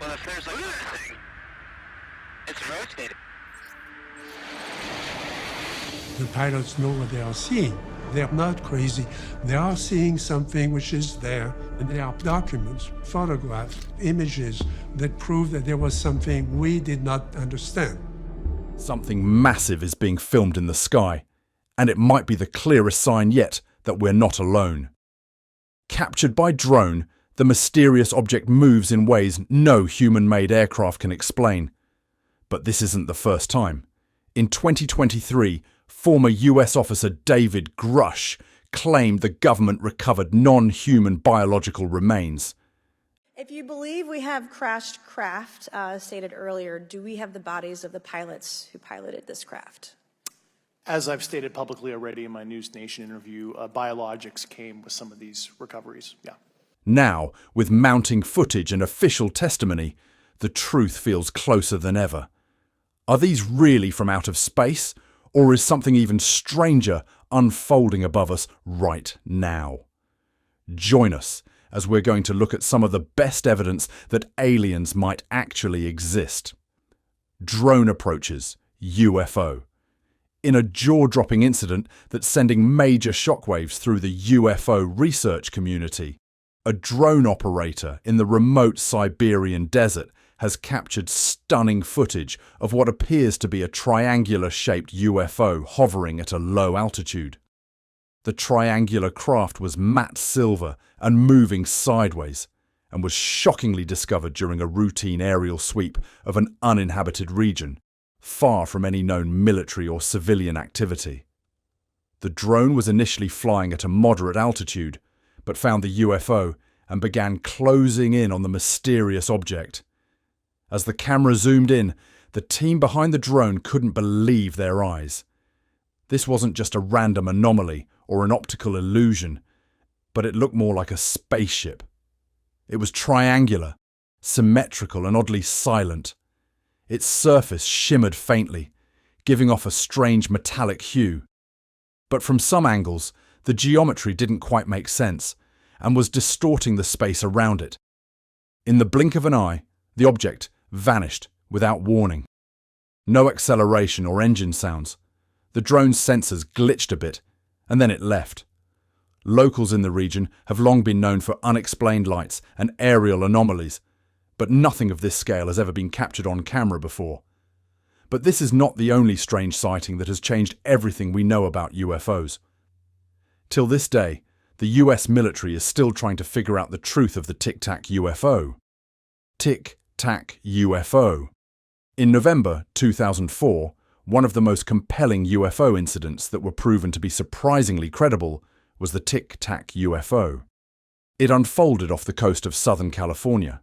Well, if there's like a thing, it's rotating. The pilots know what they are seeing. They're not crazy. They are seeing something which is there, and there are documents, photographs, images that prove that there was something we did not understand. Something massive is being filmed in the sky, and it might be the clearest sign yet that we're not alone. Captured by drone, the mysterious object moves in ways no human-made aircraft can explain. But this isn't the first time. In 2023, former US officer David Grush claimed the government recovered non-human biological remains. If you believe we have crashed craft, stated earlier, do we have the bodies of the pilots who piloted this craft? As I've stated publicly already in my News Nation interview, biologics came with some of these recoveries, yeah. Now, with mounting footage and official testimony, the truth feels closer than ever. Are these really from out of space, or is something even stranger unfolding above us right now? Join us as we're going to look at some of the best evidence that aliens might actually exist. Drone approaches, UFO. In a jaw-dropping incident that's sending major shockwaves through the UFO research community, a drone operator in the remote Siberian desert has captured stunning footage of what appears to be a triangular-shaped UFO hovering at a low altitude. The triangular craft was matte silver and moving sideways, and was shockingly discovered during a routine aerial sweep of an uninhabited region, far from any known military or civilian activity. The drone was initially flying at a moderate altitude, but found the UFO and began closing in on the mysterious object. As the camera zoomed in, the team behind the drone couldn't believe their eyes. This wasn't just a random anomaly or an optical illusion, but it looked more like a spaceship. It was triangular, symmetrical and oddly silent. Its surface shimmered faintly, giving off a strange metallic hue. But from some angles, the geometry didn't quite make sense and was distorting the space around it. In the blink of an eye, the object vanished without warning. No acceleration or engine sounds. The drone's sensors glitched a bit, and then it left. Locals in the region have long been known for unexplained lights and aerial anomalies, but nothing of this scale has ever been captured on camera before. But this is not the only strange sighting that has changed everything we know about UFOs. Till this day, the US military is still trying to figure out the truth of the Tic Tac UFO. Tic Tac UFO. In November 2004, one of the most compelling UFO incidents that were proven to be surprisingly credible was the Tic Tac UFO. It unfolded off the coast of Southern California.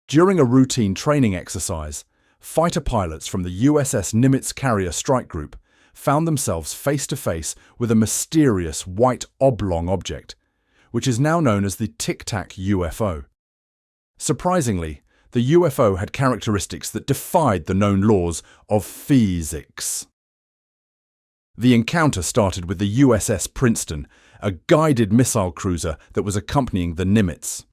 During a routine training exercise, fighter pilots from the USS Nimitz Carrier Strike Group found themselves face-to-face with a mysterious white oblong object, which is now known as the Tic Tac UFO. Surprisingly, the UFO had characteristics that defied the known laws of physics. The encounter started with the USS Princeton, a guided missile cruiser that was accompanying the Nimitz.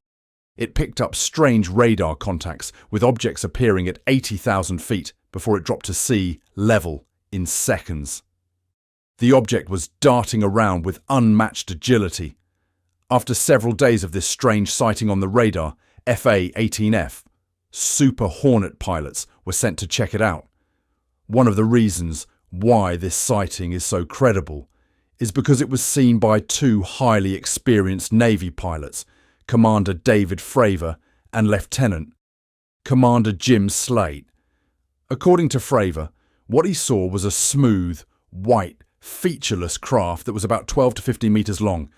It picked up strange radar contacts with objects appearing at 80,000 feet before it dropped to sea level in seconds. The object was darting around with unmatched agility. After several days of this strange sighting on the radar, FA-18F, Super Hornet pilots were sent to check it out. One of the reasons why this sighting is so credible is because it was seen by two highly experienced Navy pilots, Commander David Fravor and Lieutenant Commander Jim Slate. According to Fravor, what he saw was a smooth, white, featureless craft that was about 12 to 15 meters long.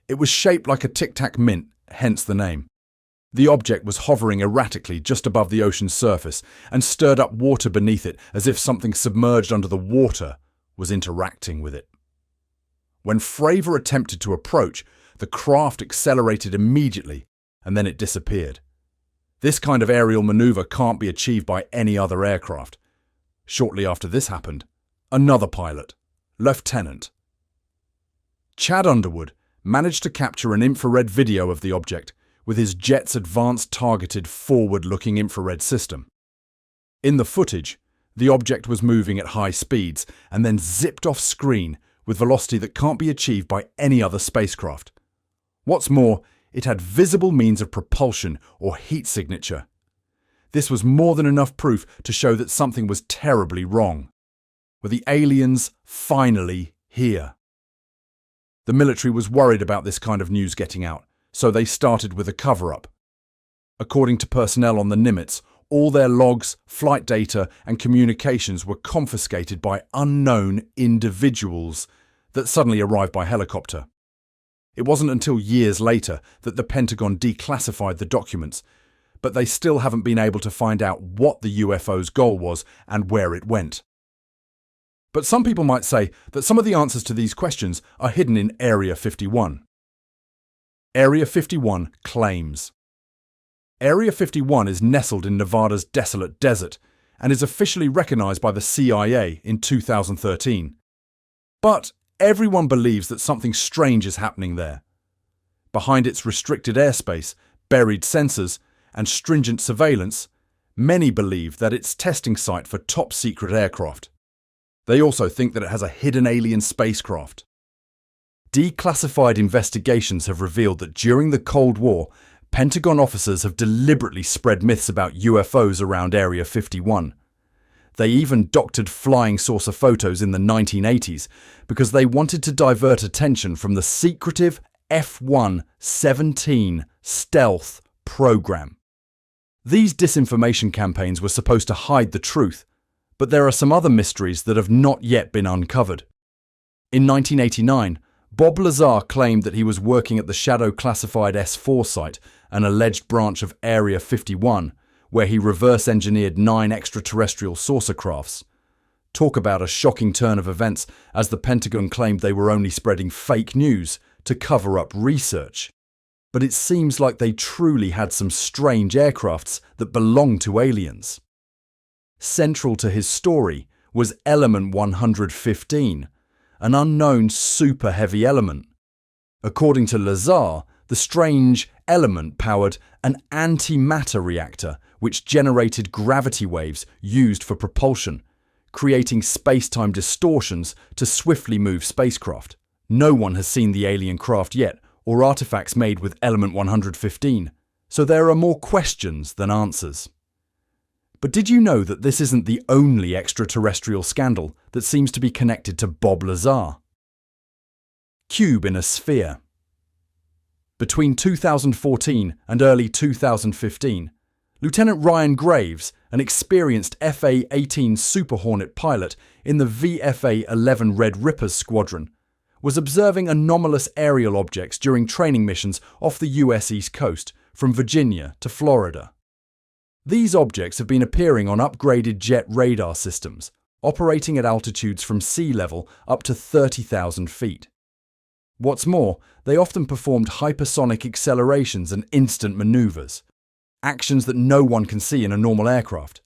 It was shaped like a Tic Tac mint, hence the name. The object was hovering erratically just above the ocean's surface and stirred up water beneath it as if something submerged under the water was interacting with it. When Fravor attempted to approach, the craft accelerated immediately and then it disappeared. This kind of aerial maneuver can't be achieved by any other aircraft. Shortly after this happened, another pilot, Lieutenant Chad Underwood, managed to capture an infrared video of the object, with his jet's advanced targeted forward-looking infrared system. In the footage, the object was moving at high speeds and then zipped off screen with velocity that can't be achieved by any other spacecraft. What's more, it had visible means of propulsion or heat signature. This was more than enough proof to show that something was terribly wrong. Were the aliens finally here? The military was worried about this kind of news getting out, so they started with a cover-up. According to personnel on the Nimitz, all their logs, flight data, and communications were confiscated by unknown individuals that suddenly arrived by helicopter. It wasn't until years later that the Pentagon declassified the documents, but they still haven't been able to find out what the UFO's goal was and where it went. But some people might say that some of the answers to these questions are hidden in Area 51. Area 51 claims. Area 51 is nestled in Nevada's desolate desert and is officially recognized by the CIA in 2013. But everyone believes that something strange is happening there. Behind its restricted airspace, buried sensors, and stringent surveillance, many believe that it's testing site for top-secret aircraft. They also think that it has a hidden alien spacecraft. Declassified investigations have revealed that during the Cold War, Pentagon officers have deliberately spread myths about UFOs around Area 51. They even doctored flying saucer photos in the 1980s because they wanted to divert attention from the secretive F-117 stealth program. These disinformation campaigns were supposed to hide the truth, but there are some other mysteries that have not yet been uncovered. In 1989, Bob Lazar claimed that he was working at the shadow-classified S4 site, an alleged branch of Area 51, where he reverse-engineered 9 extraterrestrial saucer crafts. Talk about a shocking turn of events, as the Pentagon claimed they were only spreading fake news to cover up research. But it seems like they truly had some strange aircrafts that belonged to aliens. Central to his story was Element 115, an unknown super-heavy element. According to Lazar, the strange element powered an antimatter reactor which generated gravity waves used for propulsion, creating space-time distortions to swiftly move spacecraft. No one has seen the alien craft yet, or artifacts made with Element 115, so there are more questions than answers. But did you know that this isn't the only extraterrestrial scandal that seems to be connected to Bob Lazar? Cube in a sphere. Between 2014 and early 2015, Lieutenant Ryan Graves, an experienced FA-18 Super Hornet pilot in the VFA-11 Red Rippers squadron, was observing anomalous aerial objects during training missions off the US East Coast, from Virginia to Florida. These objects have been appearing on upgraded jet radar systems, operating at altitudes from sea level up to 30,000 feet. What's more, they often performed hypersonic accelerations and instant maneuvers, actions that no one can see in a normal aircraft.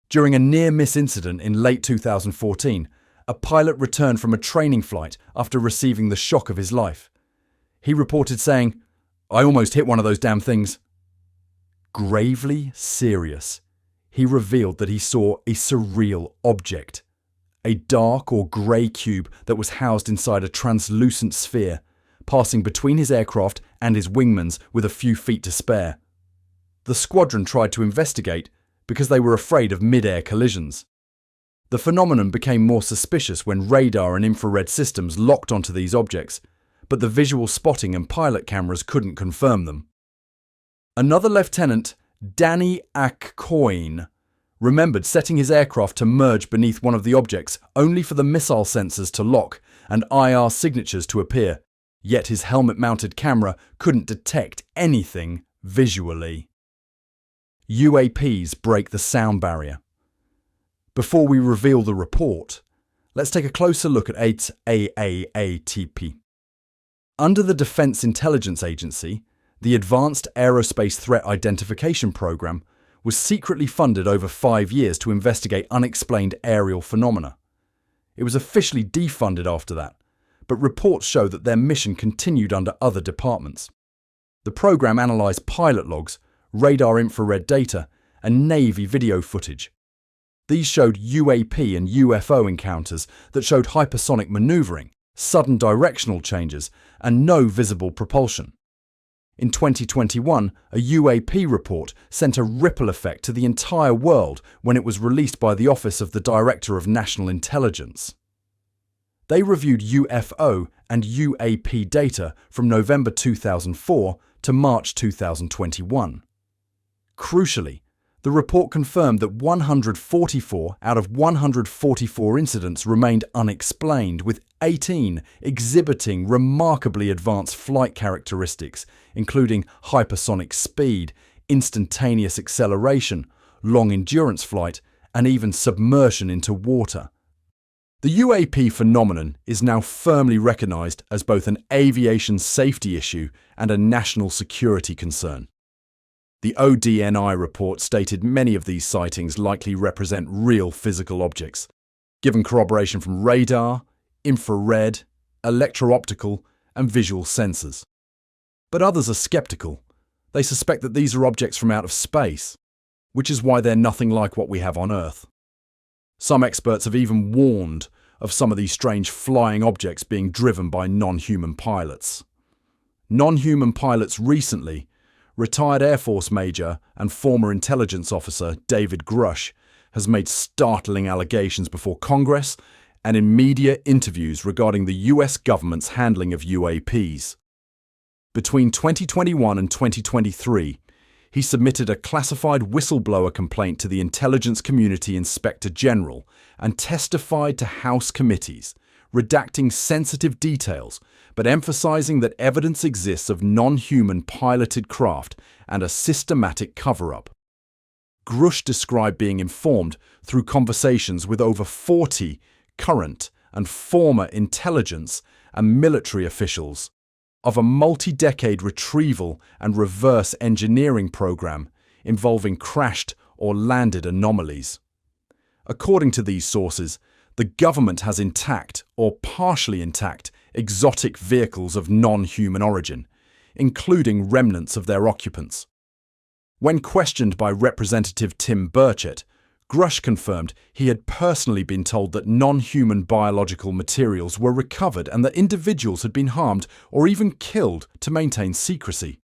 During a near-miss incident in late 2014, a pilot returned from a training flight after receiving the shock of his life. He reported saying, "I almost hit one of those damn things." Gravely serious, he revealed that he saw a surreal object, a dark or grey cube that was housed inside a translucent sphere, passing between his aircraft and his wingman's with a few feet to spare. The squadron tried to investigate because they were afraid of mid-air collisions. The phenomenon became more suspicious when radar and infrared systems locked onto these objects, but the visual spotting and pilot cameras couldn't confirm them. Another lieutenant, Danny Accoin, remembered setting his aircraft to merge beneath one of the objects only for the missile sensors to lock and IR signatures to appear, yet his helmet-mounted camera couldn't detect anything visually. UAPs break the sound barrier. Before we reveal the report, let's take a closer look at AAATP. Under the Defense Intelligence Agency, the Advanced Aerospace Threat Identification Program was secretly funded over 5 years to investigate unexplained aerial phenomena. It was officially defunded after that, but reports show that their mission continued under other departments. The The program analysed pilot logs, radar infrared data, and Navy video footage. These showed UAP and UFO encounters that showed hypersonic manoeuvring, sudden directional changes, and no visible propulsion. In 2021, a UAP report sent a ripple effect to the entire world when it was released by the Office of the Director of National Intelligence. They reviewed UFO and UAP data from November 2004 to March 2021. Crucially, the report confirmed that 144 out of 144 incidents remained unexplained, with 18 exhibiting remarkably advanced flight characteristics, including hypersonic speed, instantaneous acceleration, long-endurance flight, and even submersion into water. The UAP phenomenon is now firmly recognised as both an aviation safety issue and a national security concern. The ODNI report stated many of these sightings likely represent real physical objects, given corroboration from radar, infrared, electro-optical, and visual sensors. But others are skeptical. They suspect that these are objects from out of space, which is why they're nothing like what we have on Earth. Some experts have even warned of some of these strange flying objects being driven by non-human pilots. Non-human pilots recently, retired Air Force Major and former intelligence officer David Grush has made startling allegations before Congress and in media interviews regarding the US government's handling of UAPs. Between 2021 and 2023, he submitted a classified whistleblower complaint to the Intelligence Community Inspector General and testified to House committees, redacting sensitive details but emphasizing that evidence exists of non-human piloted craft and a systematic cover-up. Grush described being informed through conversations with over 40 current and former intelligence and military officials of a multi-decade retrieval and reverse engineering program involving crashed or landed anomalies. According to these sources, the government has intact or partially intact exotic vehicles of non-human origin, including remnants of their occupants. When questioned by Representative Tim Burchett, Grush confirmed he had personally been told that non-human biological materials were recovered and that individuals had been harmed or even killed to maintain secrecy.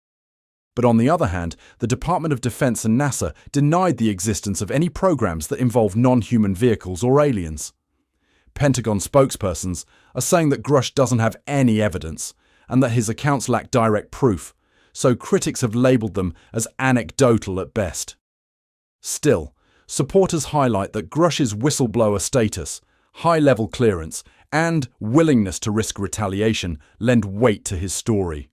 But on the other hand, the Department of Defense and NASA denied the existence of any programs that involve non-human vehicles or aliens. Pentagon spokespersons are saying that Grush doesn't have any evidence and that his accounts lack direct proof, so critics have labelled them as anecdotal at best. Still, supporters highlight that Grush's whistleblower status, high-level clearance, and willingness to risk retaliation lend weight to his story.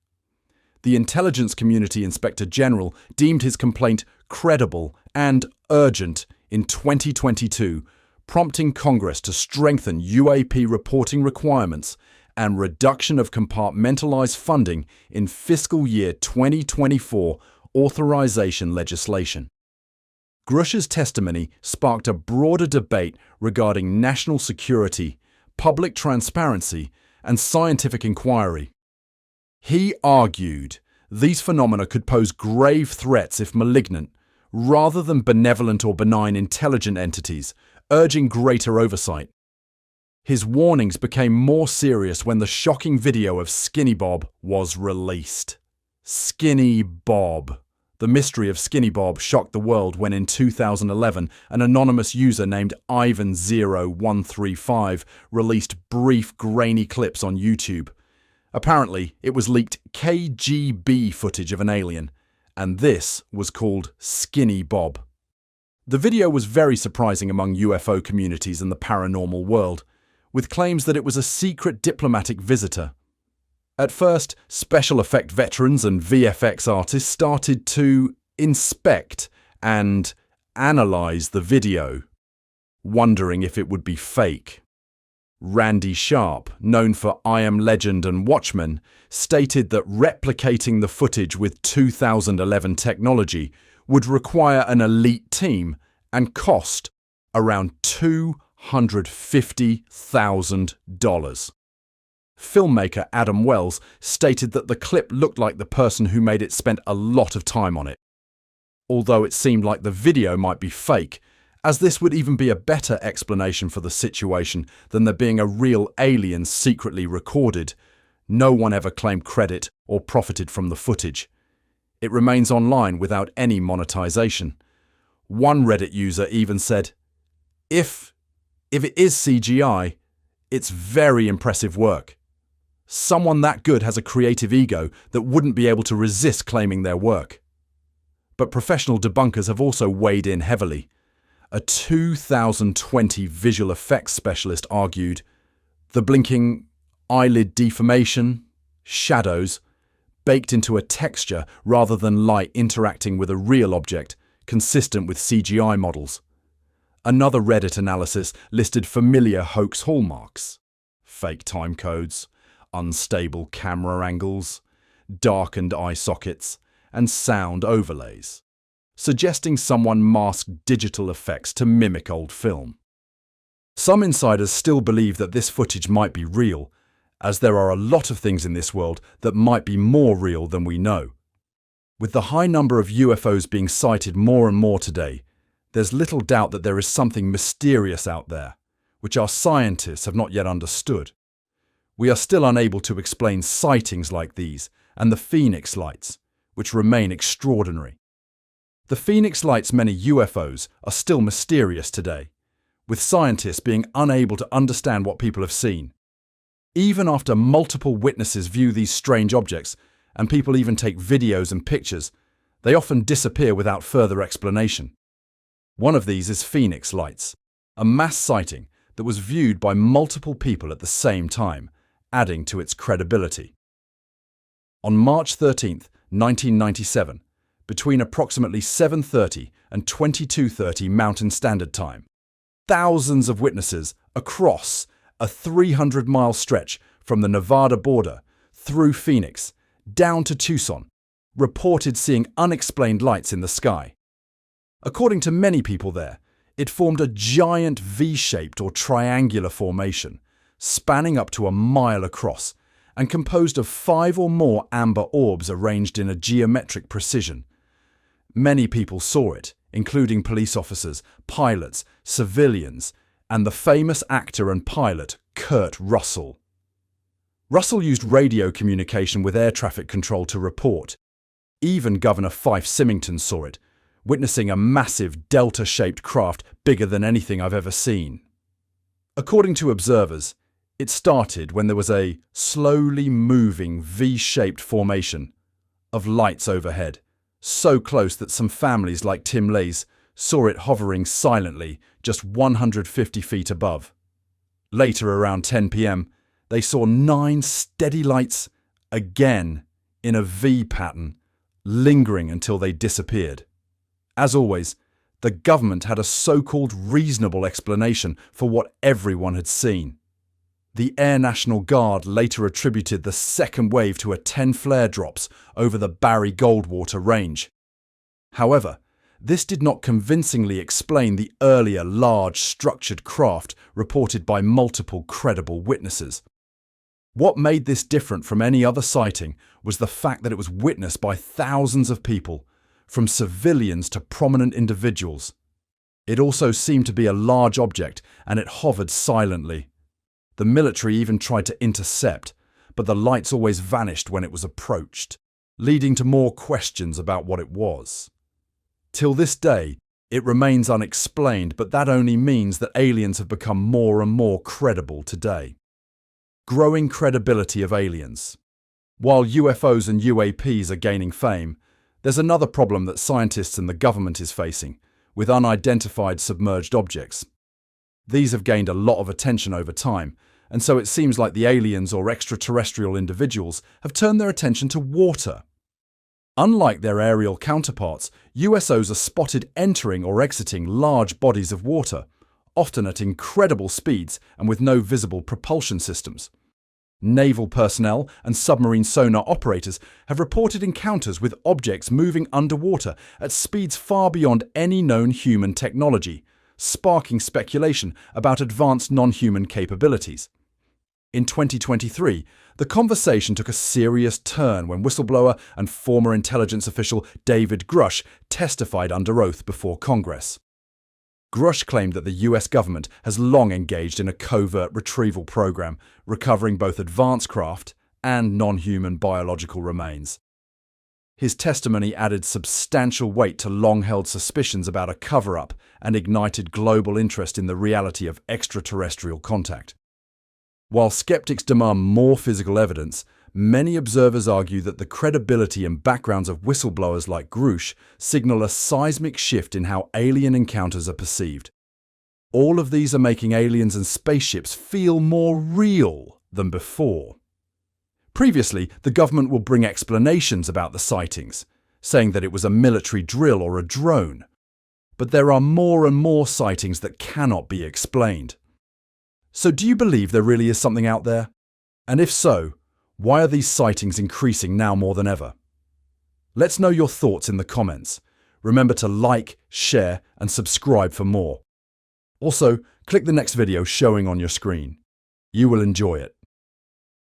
The Intelligence Community Inspector General deemed his complaint credible and urgent in 2022, prompting Congress to strengthen UAP reporting requirements and reduction of compartmentalized funding in fiscal year 2024 authorization legislation. Grush's testimony sparked a broader debate regarding national security, public transparency, and scientific inquiry. He argued these phenomena could pose grave threats if malignant, rather than benevolent or benign intelligent entities, urging greater oversight. His warnings became more serious when the shocking video of Skinny Bob was released. Skinny Bob. The mystery of Skinny Bob shocked the world when in 2011 an anonymous user named Ivan0135 released brief grainy clips on YouTube. Apparently, it was leaked KGB footage of an alien, and this was called Skinny Bob. The video was very surprising among UFO communities and the paranormal world, with claims that it was a secret diplomatic visitor. At first, special effect veterans and VFX artists started to inspect and analyze the video, wondering if it would be fake. Randy Sharp, known for I Am Legend and Watchmen, stated that replicating the footage with 2011 technology would require an elite team and cost around $250,000. filmmaker Adam Wells stated that the clip looked like the person who made it spent a lot of time on it. Although it seemed like the video might be fake, as this would even be a better explanation for the situation than there being a real alien secretly recorded. No one ever claimed credit or profited from the footage. It remains online without any monetization. One Reddit user even said, If it is CGI, it's very impressive work. Someone that good has a creative ego that wouldn't be able to resist claiming their work. But professional debunkers have also weighed in heavily. A 2020 visual effects specialist argued, the blinking eyelid deformation, shadows, baked into a texture rather than light interacting with a real object, consistent with CGI models. Another Reddit analysis listed familiar hoax hallmarks: fake time codes, unstable camera angles, darkened eye sockets, and sound overlays, suggesting someone masked digital effects to mimic old film. Some insiders still believe that this footage might be real, as there are a lot of things in this world that might be more real than we know. With the high number of UFOs being sighted more and more today, there's little doubt that there is something mysterious out there, which our scientists have not yet understood. We are still unable to explain sightings like these and the Phoenix Lights, which remain extraordinary. The Phoenix Lights' many UFOs are still mysterious today, with scientists being unable to understand what people have seen. Even after multiple witnesses view these strange objects, and people even take videos and pictures, they often disappear without further explanation. One of these is Phoenix Lights, a mass sighting that was viewed by multiple people at the same time, adding to its credibility. On March 13, 1997, between approximately 7:30 and 22:30 Mountain Standard Time, thousands of witnesses across a 300-mile stretch from the Nevada border through Phoenix down to Tucson reported seeing unexplained lights in the sky. According to many people there, it formed a giant V-shaped or triangular formation, spanning up to a mile across, and composed of 5 or more amber orbs arranged in a geometric precision. Many people saw it, including police officers, pilots, civilians, and the famous actor and pilot Kurt Russell. Russell used radio communication with air traffic control to report. Even Governor Fife Symington saw it, witnessing a massive delta-shaped craft bigger than anything I've ever seen. According to observers, it started when there was a slowly moving V-shaped formation of lights overhead, so close that some families like Tim Lay's saw it hovering silently just 150 feet above. Later, around 10 p.m., they saw 9 steady lights again in a V pattern, lingering until they disappeared. As always, the government had a so-called reasonable explanation for what everyone had seen. The Air National Guard later attributed the second wave to 10 flare drops over the Barry Goldwater range. However, this did not convincingly explain the earlier large structured craft reported by multiple credible witnesses. What made this different from any other sighting was the fact that it was witnessed by thousands of people, from civilians to prominent individuals. It also seemed to be a large object, and it hovered silently. The military even tried to intercept, but the lights always vanished when it was approached, leading to more questions about what it was. Till this day, it remains unexplained, but that only means that aliens have become more and more credible today. Growing credibility of aliens. While UFOs and UAPs are gaining fame, there's another problem that scientists and the government is facing, with unidentified submerged objects. These have gained a lot of attention over time, and so it seems like the aliens or extraterrestrial individuals have turned their attention to water. Unlike their aerial counterparts, USOs are spotted entering or exiting large bodies of water, often at incredible speeds and with no visible propulsion systems. Naval personnel and submarine sonar operators have reported encounters with objects moving underwater at speeds far beyond any known human technology, sparking speculation about advanced non-human capabilities. In 2023, the conversation took a serious turn when whistleblower and former intelligence official David Grush testified under oath before Congress. Grush claimed that the US government has long engaged in a covert retrieval program, recovering both advanced craft and non-human biological remains. His testimony added substantial weight to long-held suspicions about a cover-up and ignited global interest in the reality of extraterrestrial contact. While skeptics demand more physical evidence, many observers argue that the credibility and backgrounds of whistleblowers like Grush signal a seismic shift in how alien encounters are perceived. All of these are making aliens and spaceships feel more real than before. Previously, the government will bring explanations about the sightings, saying that it was a military drill or a drone. But there are more and more sightings that cannot be explained. So do you believe there really is something out there? And if so, why are these sightings increasing now more than ever? Let's know your thoughts in the comments. Remember to like, share, and subscribe for more. Also, click the next video showing on your screen. You will enjoy it.